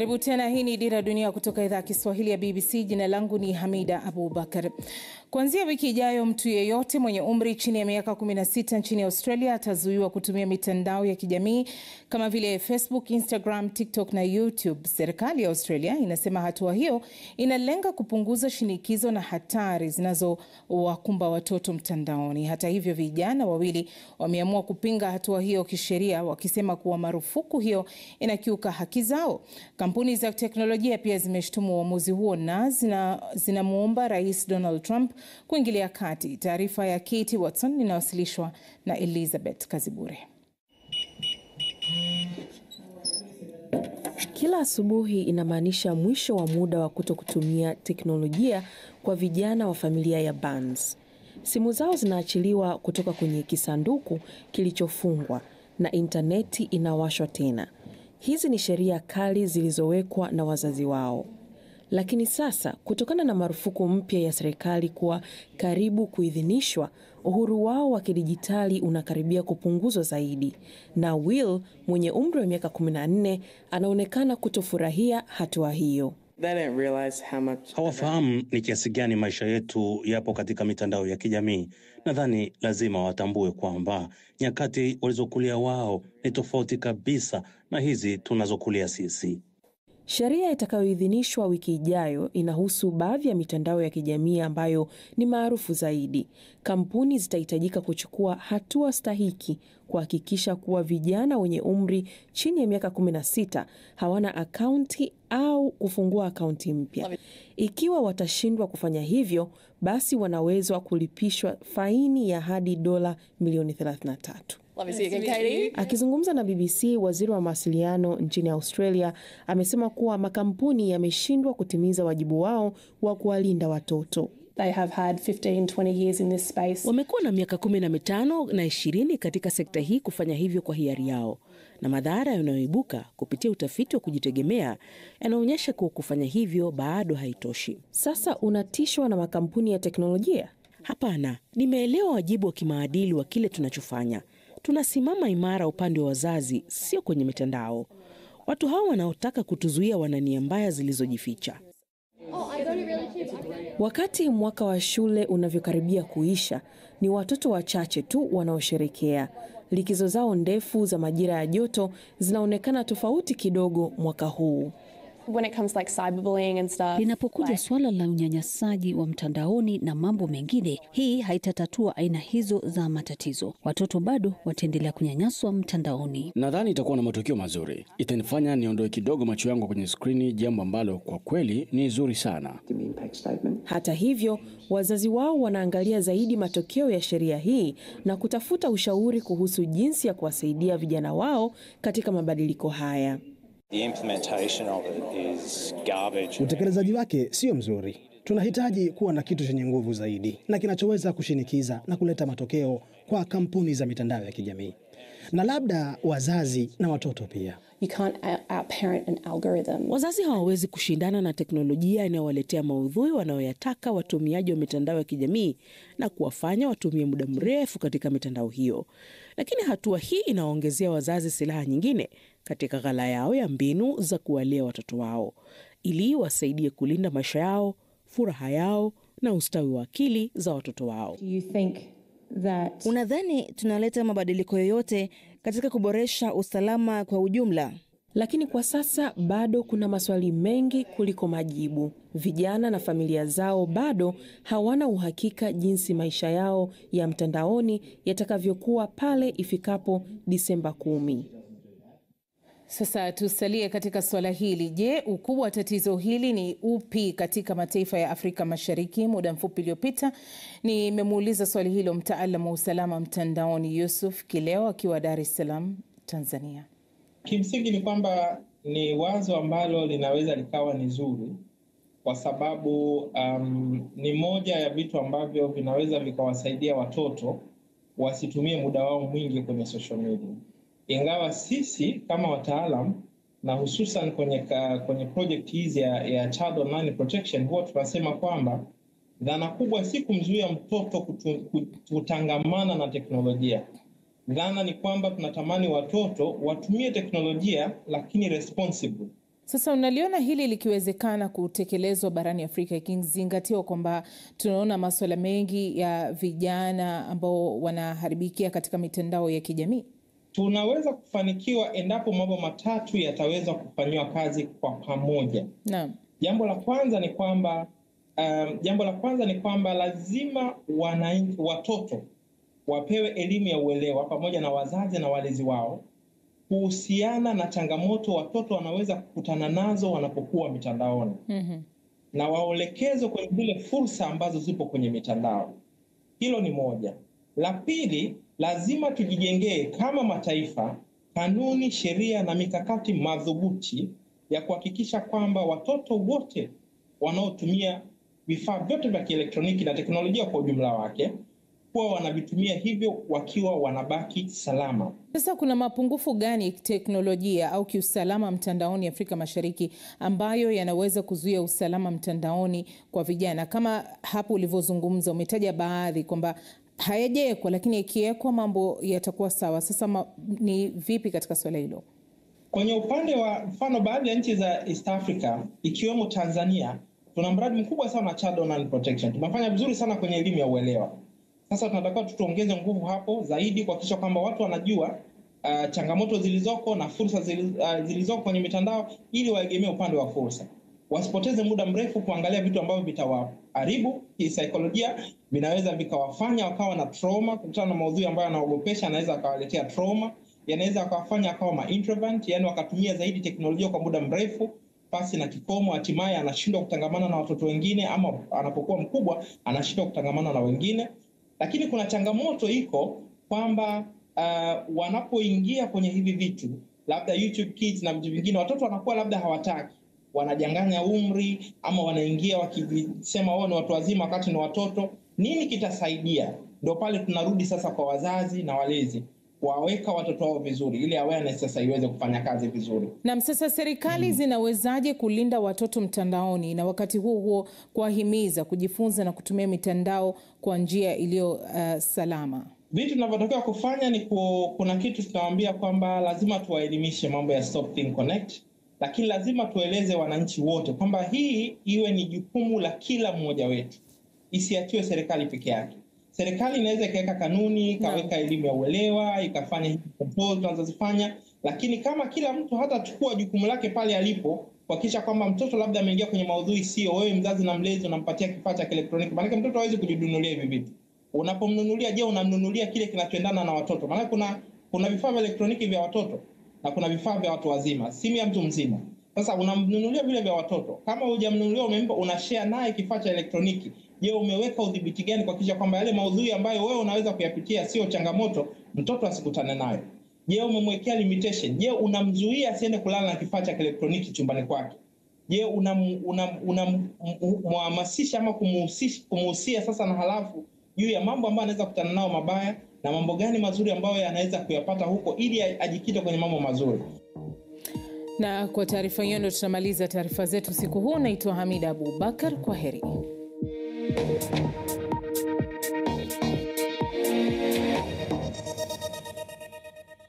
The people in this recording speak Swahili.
Karibu tena, hii ni Dira Dunia kutoka idhaa ya Kiswahili ya BBC. Jina langu ni Hamida Abubakar. Kuanzia wiki ijayo, mtu yeyote mwenye umri chini ya miaka 16 nchini Australia atazuiwa kutumia mitandao ya kijamii kama vile Facebook, Instagram, TikTok na YouTube. Serikali ya Australia inasema hatua hiyo inalenga kupunguza shinikizo na hatari zinazowakumba watoto mtandaoni. Hata hivyo, vijana wawili wameamua kupinga hatua hiyo kisheria, wakisema kuwa marufuku hiyo inakiuka haki zao. Kampuni za teknolojia pia zimeshtumu uamuzi huo na zinamuomba Rais Donald Trump kuingilia kati. Taarifa ya Katie Watson inawasilishwa na Elizabeth Kazibure. Kila asubuhi inamaanisha mwisho wa muda wa kutokutumia teknolojia kwa vijana wa familia ya Barnes. Simu zao zinaachiliwa kutoka kwenye kisanduku kilichofungwa na interneti inawashwa tena. Hizi ni sheria kali zilizowekwa na wazazi wao. Lakini sasa, kutokana na marufuku mpya ya serikali kuwa karibu kuidhinishwa, uhuru wao wa kidijitali unakaribia kupunguzwa zaidi. Na Will, mwenye umri wa miaka 14, anaonekana kutofurahia hatua hiyo. Hawafahamu ni kiasi gani maisha yetu yapo katika mitandao ya kijamii. Nadhani lazima watambue kwamba nyakati walizokulia wao ni tofauti kabisa na hizi tunazokulia sisi. Sheria itakayoidhinishwa wiki ijayo inahusu baadhi ya mitandao ya kijamii ambayo ni maarufu zaidi. Kampuni zitahitajika kuchukua hatua stahiki kuhakikisha kuwa vijana wenye umri chini ya miaka 16 hawana akaunti au kufungua akaunti mpya. Ikiwa watashindwa kufanya hivyo, basi wanaweza kulipishwa faini ya hadi dola milioni 33. Akizungumza na BBC, waziri wa mawasiliano nchini Australia amesema kuwa makampuni yameshindwa kutimiza wajibu wao wa kuwalinda watoto. Wamekuwa na miaka 15 na 20 katika sekta hii kufanya hivyo kwa hiari yao, na madhara yanayoibuka kupitia utafiti wa kujitegemea yanaonyesha kuwa kufanya hivyo bado haitoshi. Sasa unatishwa na makampuni ya teknolojia? Hapana, nimeelewa wajibu wa kimaadili wa kile tunachofanya. Tunasimama imara upande wa wazazi, sio kwenye mitandao. Watu hao wanaotaka kutuzuia wana nia mbaya zilizojificha. Wakati mwaka wa shule unavyokaribia kuisha, ni watoto wachache tu wanaosherekea. Likizo zao ndefu za majira ya joto zinaonekana tofauti kidogo mwaka huu. Linapokuja swala la unyanyasaji wa mtandaoni na mambo mengine, hii haitatatua aina hizo za matatizo. Watoto bado wataendelea kunyanyaswa mtandaoni. Nadhani itakuwa na matokeo mazuri. Itanifanya niondoe kidogo macho yangu kwenye skrini, jambo ambalo kwa kweli ni zuri sana. Hata hivyo, wazazi wao wanaangalia zaidi matokeo ya sheria hii na kutafuta ushauri kuhusu jinsi ya kuwasaidia vijana wao katika mabadiliko haya. Utekelezaji wake sio mzuri. Tunahitaji kuwa na kitu chenye nguvu zaidi na kinachoweza kushinikiza na kuleta matokeo kwa kampuni za mitandao ya kijamii, na labda wazazi na watoto pia. Wazazi hawawezi kushindana na teknolojia inayowaletea maudhui wanayoyataka watumiaji wa mitandao ya kijamii na kuwafanya watumie muda mrefu katika mitandao hiyo. Lakini hatua hii inaongezea wazazi silaha nyingine katika ghala yao ya mbinu za kuwalea watoto wao, ili wasaidie kulinda maisha yao, furaha yao na ustawi wa akili za watoto wao. Unadhani tunaleta mabadiliko yoyote katika kuboresha usalama kwa ujumla? Lakini kwa sasa bado kuna maswali mengi kuliko majibu. Vijana na familia zao bado hawana uhakika jinsi maisha yao ya mtandaoni yatakavyokuwa pale ifikapo Disemba 10. Sasa tusalie katika swala hili. Je, ukubwa wa tatizo hili ni upi katika mataifa ya Afrika Mashariki? Muda mfupi uliopita nimemuuliza swali hilo mtaalamu wa usalama mtandaoni Yusuf Kileo akiwa Dar es Salaam, Tanzania. Kimsingi ni kwamba ni wazo ambalo linaweza likawa ni zuri kwa sababu ni moja ya vitu ambavyo vinaweza vikawasaidia watoto wasitumie muda wao mwingi kwenye social media. Ingawa sisi kama wataalam na hususan kwenye project hizi ya Child Online Protection huwa tunasema kwamba dhana kubwa si kumzuia mtoto kutangamana na teknolojia. Dhana ni kwamba tunatamani watoto watumie teknolojia lakini responsible, Sasa unaliona hili likiwezekana kutekelezwa barani Afrika, ikizingatiwa kwamba tunaona masuala mengi ya vijana ambao wanaharibikia katika mitandao ya kijamii? Tunaweza kufanikiwa endapo mambo matatu yataweza kufanyiwa kazi kwa pamoja. Naam. Jambo la kwanza ni kwamba lazima watoto wapewe elimu ya uelewa pamoja na wazazi na walezi wao kuhusiana na changamoto watoto wanaweza kukutana nazo wanapokuwa mitandaoni. Na waelekezwe kwenye zile fursa ambazo zipo kwenye mitandao. Hilo ni moja. La pili, lazima tujijengee kama mataifa kanuni, sheria na mikakati madhubuti ya kuhakikisha kwamba watoto wote wanaotumia vifaa vyote vya kielektroniki na teknolojia kwa ujumla wake kuwa wanavitumia hivyo wakiwa wanabaki salama. Sasa kuna mapungufu gani teknolojia au kiusalama mtandaoni Afrika Mashariki ambayo yanaweza kuzuia usalama mtandaoni kwa vijana? Kama hapo ulivyozungumza, umetaja baadhi kwamba hayajawekwa, lakini ikiwekwa mambo yatakuwa sawa. Sasa ni vipi katika swala hilo? Kwenye upande wa mfano, baadhi ya nchi za East Africa ikiwemo Tanzania, tuna mradi mkubwa sana wa Child Online Protection. Tumefanya vizuri sana kwenye elimu ya uelewa. Sasa tunatakiwa tuongeze nguvu hapo zaidi kuhakikisha kwamba watu wanajua changamoto zilizoko na fursa zilizoko kwenye mitandao ili waegemee upande wa fursa. Wasipoteze muda mrefu kuangalia vitu ambavyo vitawaharibu kisaikolojia, vinaweza vikawafanya wakawa na trauma, kukutana na maudhui ambayo yanaogopesha, anaweza akawaletea trauma, yanaweza akawafanya akawa introvert, yani wakatumia zaidi teknolojia kwa muda mrefu pasi na kikomo, hatimaye anashindwa kutangamana na watoto wengine, ama anapokuwa mkubwa anashindwa kutangamana na wengine. Lakini kuna changamoto iko kwamba wanapoingia kwenye hivi vitu, labda YouTube Kids na vitu vingine, watoto wanakuwa labda hawataki, wanajanganya umri, ama wanaingia wakisema wao ni watu wazima wakati ni watoto. Nini kitasaidia? Ndio pale tunarudi sasa kwa wazazi na walezi, waweka watoto wao vizuri ili awareness sasa iweze kufanya kazi vizuri. Na sasa serikali zinawezaje kulinda watoto mtandaoni na wakati huo kuwahimiza kujifunza na kutumia mitandao kwa njia iliyo salama? Vitu tunavyotakiwa kufanya ni kuna kitu tunawaambia kwamba lazima tuwaelimishe mambo ya Stop Think Connect, lakini lazima tueleze wananchi wote kwamba hii iwe ni jukumu la kila mmoja wetu, isiachiwe serikali peke yake. Serikali inaweza ikaweka kanuni, ikaweka elimu ya uelewa, ikafanya hizi control tunazozifanya, lakini kama kila mtu hatachukua jukumu lake pale alipo, kuhakikisha kwamba mtoto labda ameingia kwenye maudhui sio, wewe mzazi na mlezi unampatia kifaa cha kielektroniki, maana mtoto hawezi kujinunulia hivi vitu. Unapomnunulia, je, unamnunulia kile kinachoendana na watoto? Maana kuna vifaa vya elektroniki vya watoto na kuna vifaa vya watu wazima, simu ya mtu mzima. Sasa unamnunulia vile vya watoto. Kama hujamnunulia, umempa, unashare naye kifaa cha elektroniki. Je, umeweka udhibiti gani kuhakikisha kwamba yale maudhui ambayo wewe unaweza kuyapitia sio changamoto, mtoto asikutane nayo? Je, umemwekea limitation? Je, unamzuia asiende kulala na kifaa cha elektroniki chumbani kwake? Je, unamhamasisha ama kumuhusia sasa na halafu juu ya mambo ambayo anaweza kukutana nao mabaya na mambo gani mazuri ambayo anaweza kuyapata huko ili ajikite kwenye mambo mazuri. Na kwa taarifa hiyo ndio tunamaliza taarifa zetu siku huu. Naitwa Hamida Abubakar, kwa heri.